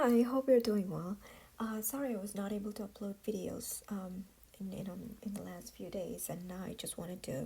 I hope you're doing well. Sorry I was not able to upload videos in the last few days, and I just wanted to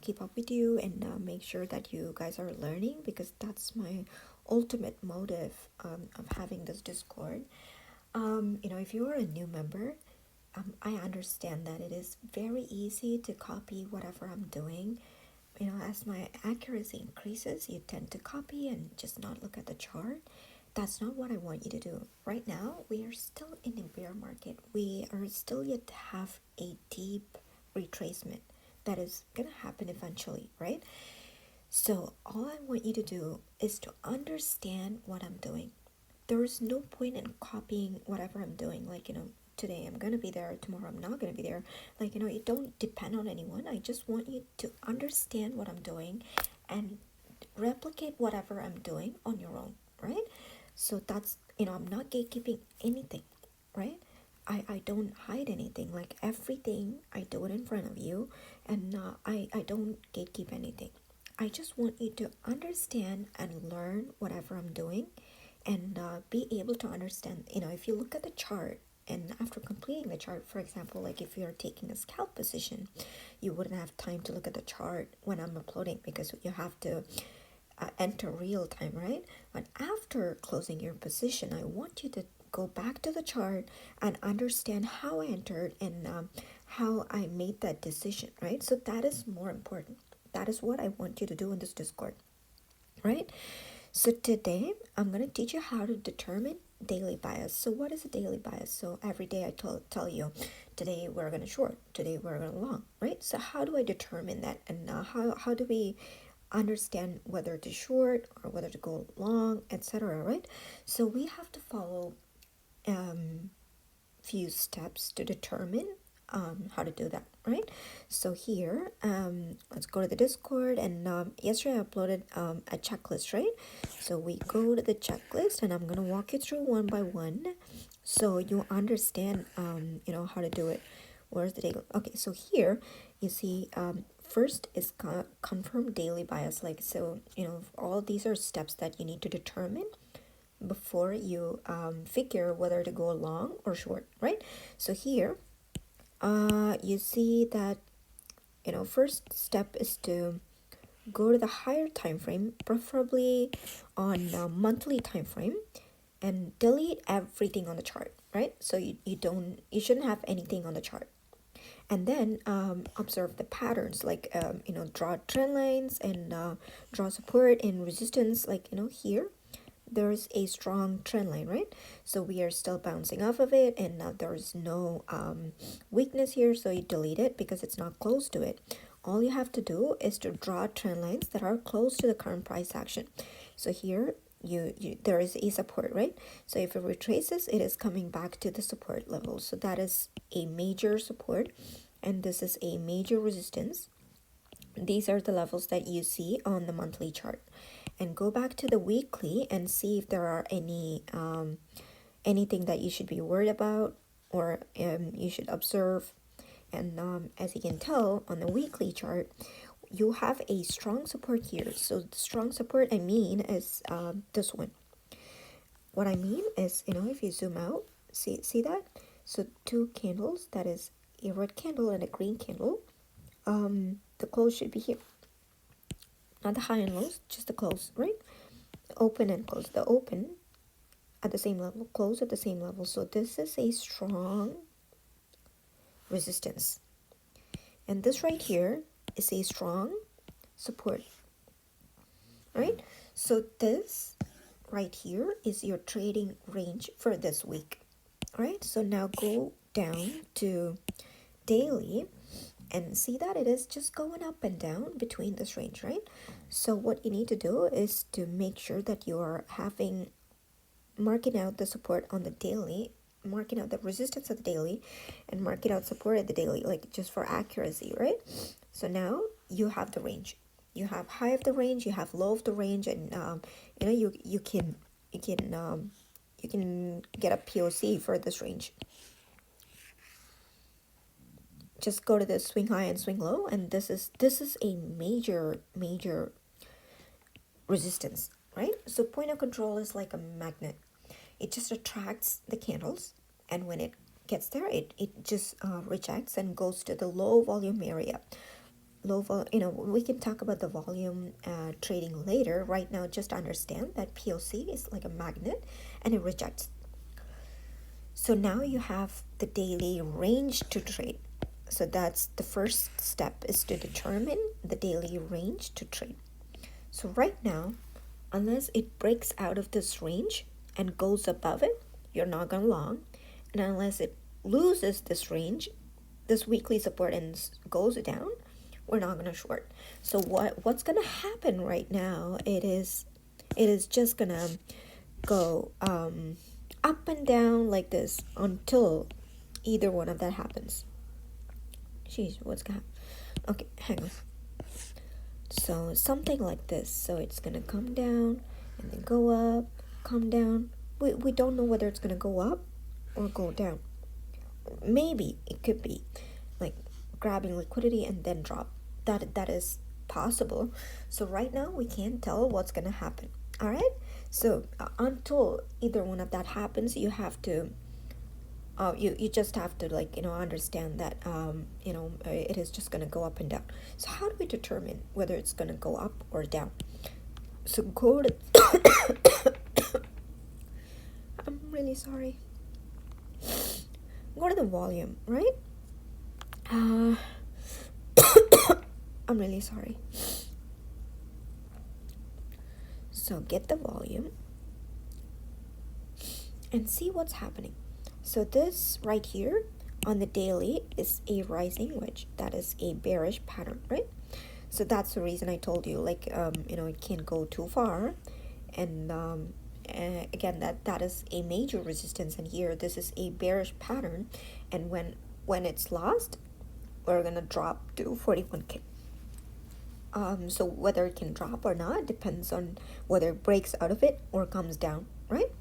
keep up with you and make sure that you guys are learning, because that's my ultimate motive of having this Discord. If you are a new member, I understand that it is very easy to copy whatever I'm doing. As my accuracy increases, you tend to copy and just not look at the chart. That's not what I want you to do. Right now, we are still in a bear market. We are still yet to have a deep retracement that is going to happen eventually, right? So, all I want you to do is to understand what I'm doing. There is no point in copying whatever I'm doing. Today I'm going to be there, tomorrow I'm not going to be there. It don't depend on anyone. I just want you to understand what I'm doing and replicate whatever I'm doing on your own, right? So that's, I'm not gatekeeping anything, right? I don't hide anything. Like everything, I do it in front of you, and I don't gatekeep anything. I just want you to understand and learn whatever I'm doing, and be able to understand. If you look at the chart, and after completing the chart, for example, like if you're taking a scalp position, you wouldn't have time to look at the chart when I'm uploading, because you have to enter real time, right? But after closing your position, I want you to go back to the chart and understand how I entered, and how I made that decision, right? So that is more important. That is what I want you to do in this Discord, right? So today I'm going to teach you how to determine daily bias. So what is a daily bias? So every day I tell you, today we're going to short, today we're going to long, right? So how do I determine that, and how do we understand whether to short or whether to go long, etc., right? So we have to follow few steps to determine how to do that, right? So here, let's go to the Discord, and yesterday I uploaded a checklist, right? So we go to the checklist, and I'm gonna walk you through one by one, so you understand, how to do it. Where's the daily? Okay, so here you see, first is confirm daily bias. Like, so all these are steps that you need to determine before you figure whether to go long or short, right? So here, you see that first step is to go to the higher time frame, preferably on a monthly time frame, and delete everything on the chart, right? So you shouldn't have anything on the chart. And then observe the patterns, like draw trend lines, and draw support and resistance, like here there's a strong trend line, right? So we are still bouncing off of it, and there's no weakness here, so you delete it because it's not close to it. All you have to do is to draw trend lines that are close to the current price action. So here you there is a support, right? So if it retraces, it is coming back to the support level. So that is a major support, and this is a major resistance. These are the levels that you see on the monthly chart. And go back to the weekly and see if there are anything that you should be worried about, or you should observe. And as you can tell on the weekly chart, you have a strong support here. So the strong support I mean is this one. What I mean is, if you zoom out, see that? So two candles, that is a red candle and a green candle. The close should be here. Not the high and lows, just the close, right? Open and close. The open at the same level, close at the same level. So this is a strong resistance. And this right here is a strong support, right? So this right here is your trading range for this week, right? So now go down to daily and see that it is just going up and down between this range, right? So what you need to do is to make sure that you are marking out the support on the daily, marking out the resistance at the daily, and marking out support at the daily, like just for accuracy, right? So now you have the range. You have high of the range, you have low of the range, and you can get a POC for this range. Just go to the swing high and swing low, and this is a major resistance, right? So point of control is like a magnet. it just attracts the candles, and when it gets there, it just rejects and goes to the low volume area. We can talk about the volume trading later. Right now, just understand that POC is like a magnet, and it rejects. So now you have the daily range to trade. So that's the first step, is to determine the daily range to trade. So right now, unless it breaks out of this range and goes above it, you're not going long. And unless it loses this range, this weekly support, and goes down, we're not going to short. So what's going to happen right now, it is just going to go up and down like this until either one of that happens. Jeez, what's going to happen? Okay, hang on. So something like this. So it's going to come down and then go up, come down. We don't know whether it's going to go up or go down. Maybe it could be like grabbing liquidity and then drop. That is possible. So right now we can't tell what's going to happen. All right? So until either one of that happens, you have to you just have to understand that it is just going to go up and down. So how do we determine whether it's going to go up or down? So go to I'm really sorry. Go to the volume, right? I'm really sorry. So get the volume and see what's happening. So this right here on the daily is a rising wedge. That is a bearish pattern, right? So that's the reason I told you, it can't go too far. And again, that is a major resistance. And here, this is a bearish pattern. And when it's lost, we're going to drop to 41K. So whether it can drop or not depends on whether it breaks out of it or comes down, right?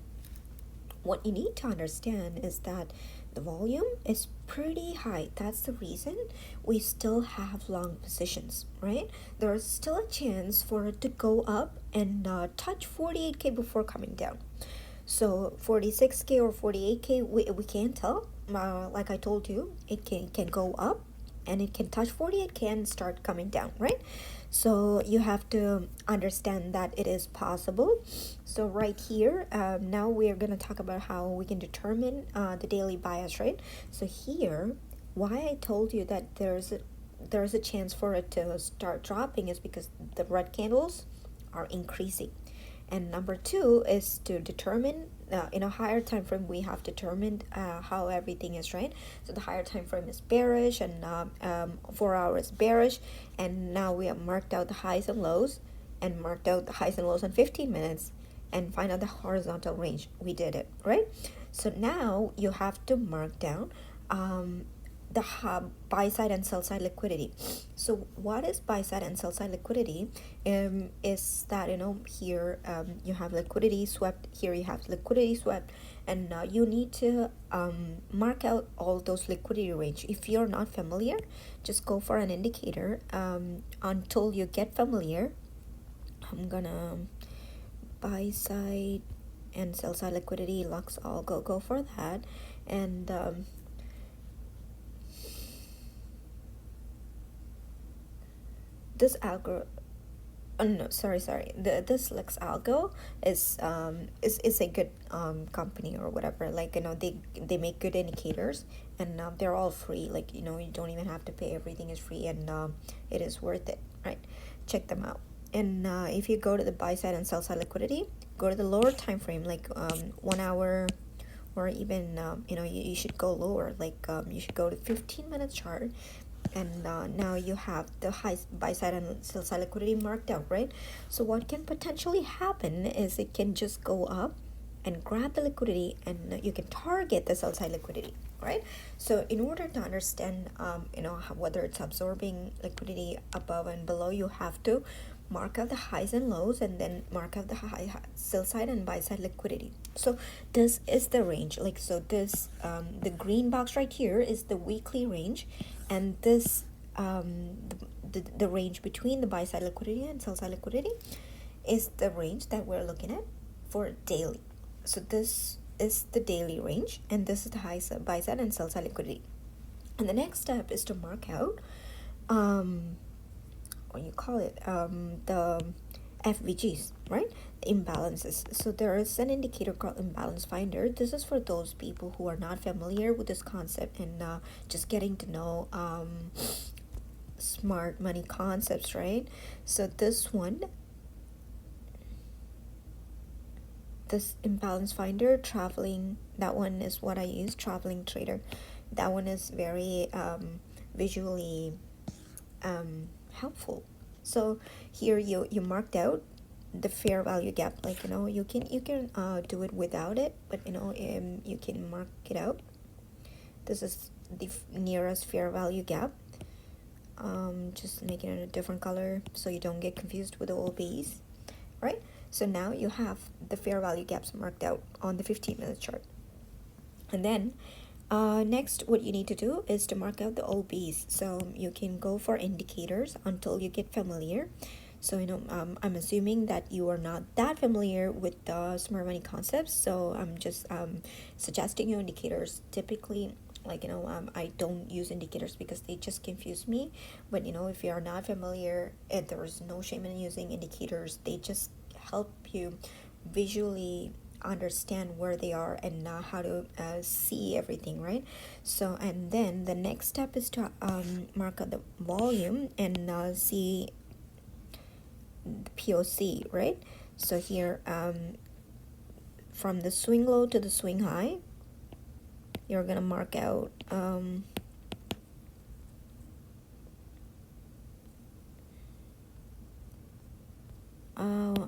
What you need to understand is that the volume is pretty high. That's the reason we still have long positions, right? There's still a chance for it to go up and touch 48K before coming down. So 46K or 48K, we can't tell. Like I told you, it can go up and it can touch 48K and start coming down, right? So you have to understand that it is possible. So right here, now we are going to talk about how we can determine the daily bias, right? So here, why I told you that there's a chance for it to start dropping is because the red candles are increasing. And number two is to determine in a higher time frame, we have determined how everything is, right? So the higher time frame is bearish, and 4 hours bearish, and now we have marked out the highs and lows, and marked out the highs and lows on 15 minutes, and find out the horizontal range. We did it, right? So now you have to mark down the buy side and sell side liquidity. So what is buy side and sell side liquidity? Is that here you have liquidity swept, here you have liquidity swept, and you need to mark out all those liquidity range. If you're not familiar, just go for an indicator until you get familiar. I'm gonna buy side and sell side liquidity lux. I'll go for that. And this algo, no, sorry, this Lux Algo is a good company or whatever. They make good indicators, and they're all free. You don't even have to pay. Everything is free, and it is worth it, right? Check them out. And if you go to the buy side and sell side liquidity, go to the lower time frame, 1 hour, or even you should go lower. You should go to 15-minute chart. And now you have the high buy side and sell side liquidity marked out, right? So what can potentially happen is it can just go up and grab the liquidity, and you can target the sell side liquidity, right? So in order to understand whether it's absorbing liquidity above and below, you have to mark out the highs and lows, and then mark out the high sell side and buy side liquidity. So this is the range. This the green box right here is the weekly range, and this the range between the buy side liquidity and sell side liquidity is the range that we're looking at for daily. So this is the daily range, and this is the buy side and sell side liquidity. And the next step is to mark out what you call it, the FVGs, right? The imbalances. So there is an indicator called imbalance finder. This is for those people who are not familiar with this concept and just getting to know smart money concepts, right? So this imbalance finder, traveling, that one is what I use, traveling trader. That one is very visually helpful. So here you marked out the fair value gap, like you can do it without it, but you can mark it out. This is the nearest fair value gap. Just making it a different color so you don't get confused with the OBs, right? So now you have the fair value gaps marked out on the 15-minute chart. And then next, what you need to do is to mark out the OBs. So you can go for indicators until you get familiar. So I'm assuming that you are not that familiar with the smart money concepts. So I'm just suggesting you indicators. Typically, I don't use indicators because they just confuse me. But if you are not familiar, there is no shame in using indicators. They just help you visually understand where they are and how to see everything, right? So, and then the next step is to mark out the volume and see the POC, right? So here, from the swing low to the swing high, you're gonna mark out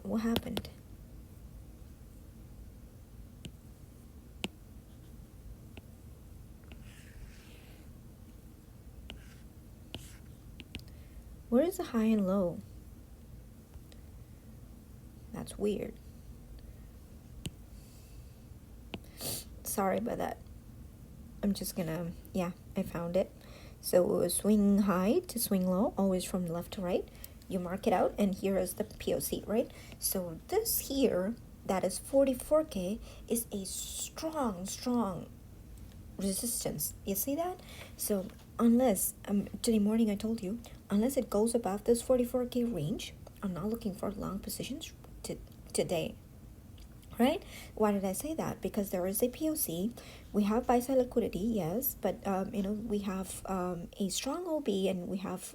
what happened? Where is the high and low? That's weird. Sorry about that. I'm just gonna, yeah, I found it. So swing high to swing low, always from left to right. You mark it out, and here is the POC, right? So this here, that is 44K, is a strong resistance. You see that? So unless, today morning I told you, unless it goes above this 44K range, I'm not looking for long positions today. Right? Why did I say that? Because there is a POC. We have buy side liquidity, yes, but we have a strong OB and we have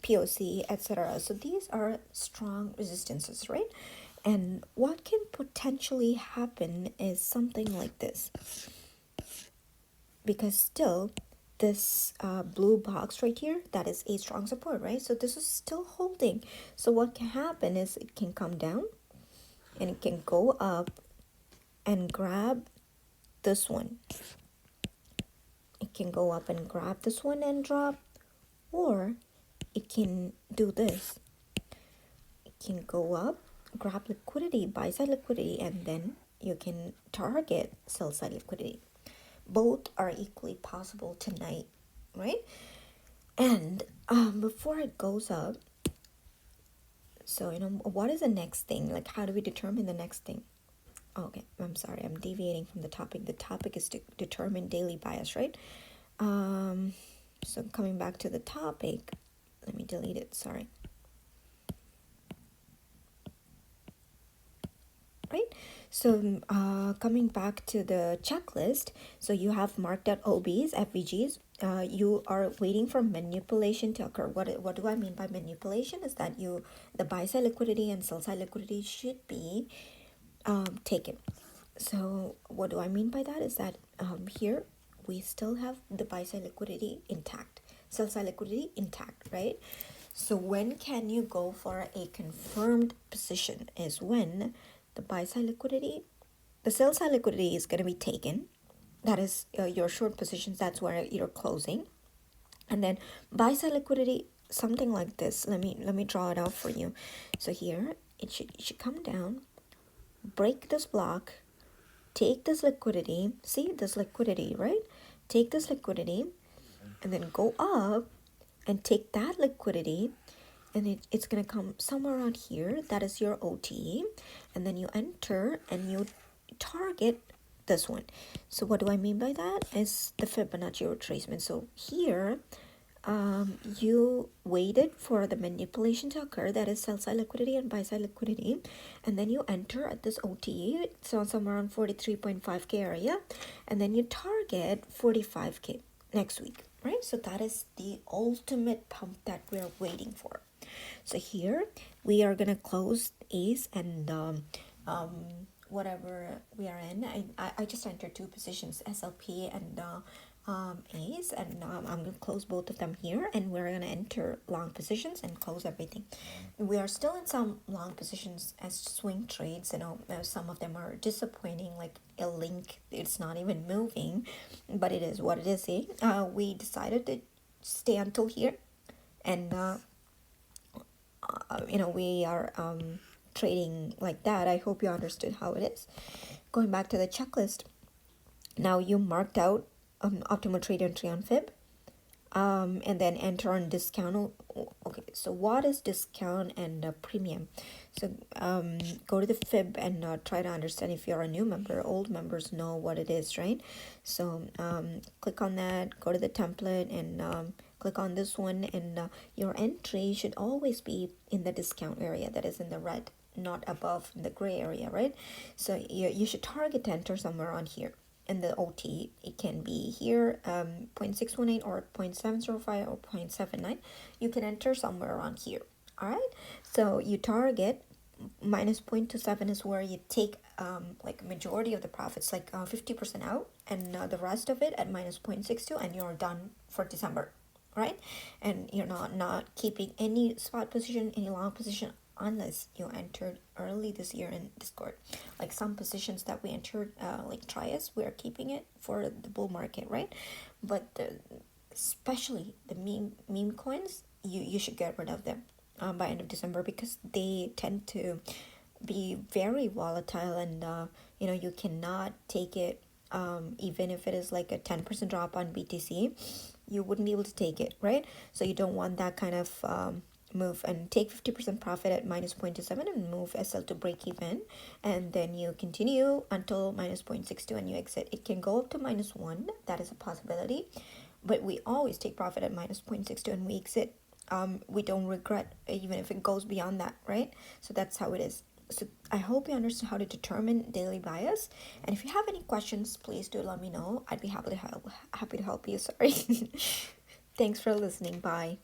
POC, etc. So these are strong resistances, right? And what can potentially happen is something like this, because still this blue box right here, that is a strong support, right? So this is still holding. So what can happen is it can come down and it can go up and grab this one. It can go up and grab this one and drop, or it can do this. It can go up, grab liquidity, buy side liquidity, and then you can target sell side liquidity. Both are equally possible tonight, right? And before it goes up, so what is the next thing? Like, how do we determine the next thing? Okay, I'm sorry, I'm deviating from the topic. The topic is to determine daily bias, right? So coming back to the topic, let me delete it, sorry. Right? So coming back to the checklist, so you have marked out OBs, FVGs. You are waiting for manipulation to occur. What do I mean by manipulation? Is that the buy side liquidity and sell side liquidity should be taken. So what do I mean by that is that here we still have the buy side liquidity intact, sell side liquidity intact, right? So when can you go for a confirmed position is when the buy side liquidity, the sell side liquidity is going to be taken. That is your short positions. That's where you're closing. And then buy side liquidity, something like this. Let me draw it out for you. So here it should come down, break this block, take this liquidity. See this liquidity, right? Take this liquidity and then go up and take that liquidity, and it's going to come somewhere around here. That is your OT. And then you enter and you target this one. So what do I mean by that? Is the Fibonacci retracement. So here you waited for the manipulation to occur, that is sell side liquidity and buy side liquidity, and then you enter at this OTE, so somewhere around 43.5k area, and then you target 45k next week, right? So that is the ultimate pump that we're waiting for. So here we are gonna close Ace and whatever we are in. I just entered two positions, SLP and Ace, and I'm gonna close both of them here, and we're gonna enter long positions and close everything. We are still in some long positions as swing trades. Some of them are disappointing, like a link, it's not even moving, but it is what it is. We decided to stay until here, and we are trading like that. I hope you understood how it is. Going back to the checklist, now you marked out optimal trade entry on Fib, and then enter on discount. Okay, so what is discount and premium? So go to the Fib and try to understand. If you're a new member, old members know what it is, right? So click on that, go to the template, and click on this one, and your entry should always be in the discount area, that is in the red, not above in the gray area, right? So you should target to enter somewhere on here. And the OT, it can be here, 0.618 or 0.705 or 0.79. You can enter somewhere around here. All right, so you target minus 0.27 is where you take like majority of the profits, like 50% out, and the rest of it at minus 0.62, and you're done for December, right? And you're not keeping any spot position, any long position, unless you entered early this year in Discord. Like some positions that we entered, like Trias, we are keeping it for the bull market, right? But especially the meme coins, you should get rid of them by end of December, because they tend to be very volatile, and you cannot take it. Even if it is like a 10% drop on BTC, you wouldn't be able to take it, right? So you don't want that kind of move, and take 50% profit at minus 0.27 and move SL to break even, and then you continue until minus 0.62 and you exit. It can go up to minus 1, that is a possibility, but we always take profit at minus 0.62 and we exit. We don't regret even if it goes beyond that, right? So that's how it is. So I hope you understand how to determine daily bias, and if you have any questions, please do let me know. I'd be happy to help you. Sorry. Thanks for listening. Bye.